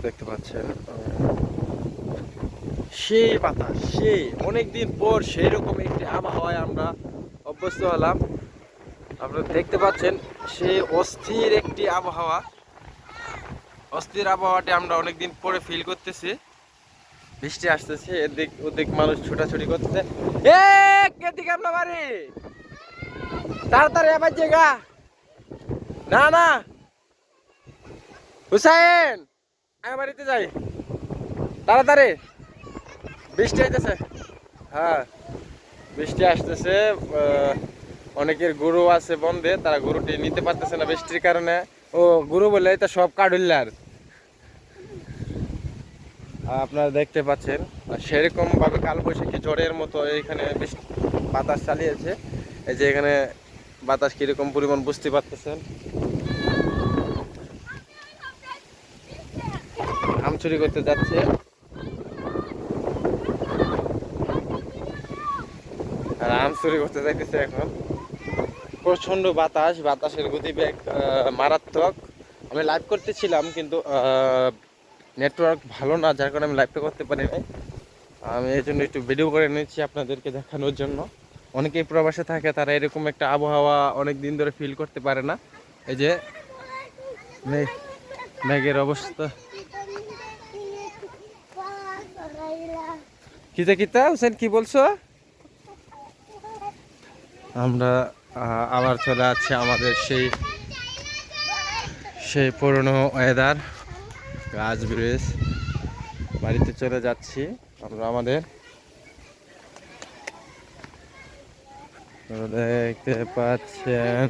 দেখতে পাচ্ছেন সেই বাতাস, সেই অনেকদিন পর সেই রকম একটি আবহাওয়ায় আমরা অভ্যস্ত হলাম। আপনারা দেখতে পাচ্ছেন সেই অস্থির একটি আবহাওয়া, অস্থির আবহাওয়াটি আমরা অনেকদিন পরে ফিল করতেছি। বৃষ্টি আসতেছে, এদিক ওদিক মানুষ ছোটাছুটি করতেছে। এদিকে আপনার বাড়ি তাড়াতাড়ি আবার জায়গা না না হুসাইন, আমি বাড়িতে যাই তাড়াতাড়ি, বৃষ্টি আসতেছে। হ্যাঁ, বৃষ্টি আসতেছে। অনেকের গরু আছে বন্ধে, তারা গরুটি নিতে পারতেছে না বৃষ্টির কারণে। ও গরু বলে এটা সব কাডুল্লার, আপনারা দেখতে পাচ্ছেন। সেরকম ভাবে কালবৈশাখী ঝড়ের মতো এখানে বাতাস চালিয়েছে। এই যে এখানে বাতাস কিরকম পরিমাণ বুঝতে পারতেছেন। আম চুরি করতে যাচ্ছে, আর আম চুরি করতে যাইতেছে এখন। প্রচন্ড বাতাস, বাতাসের গতিবেগ মারাত্মক। আমি লাইভ করতেছিলাম কিন্তু নেটওয়ার্ক ভালো না, যার কারণে আমি লাইভটা করতে পারি নাই। আমি এই জন্য একটু ভিডিও করে নিচ্ছি আপনাদেরকে দেখানোর জন্য। অনেকেই প্রবাসে থাকে, তারা এরকম একটা আবহাওয়া অনেক দিন ধরে ফিল করতে পারে না। এই যে মেঘের অবস্থা, কিতা কিতা হোসেন কি বলছো? আমরা আবার চলে যাচ্ছি আমাদের সেই সেই পুরনো ওয়েদার, গাছ ব্রিজ, বাড়িতে চলে যাচ্ছি আমরা আমাদের। দেখতে পাচ্ছেন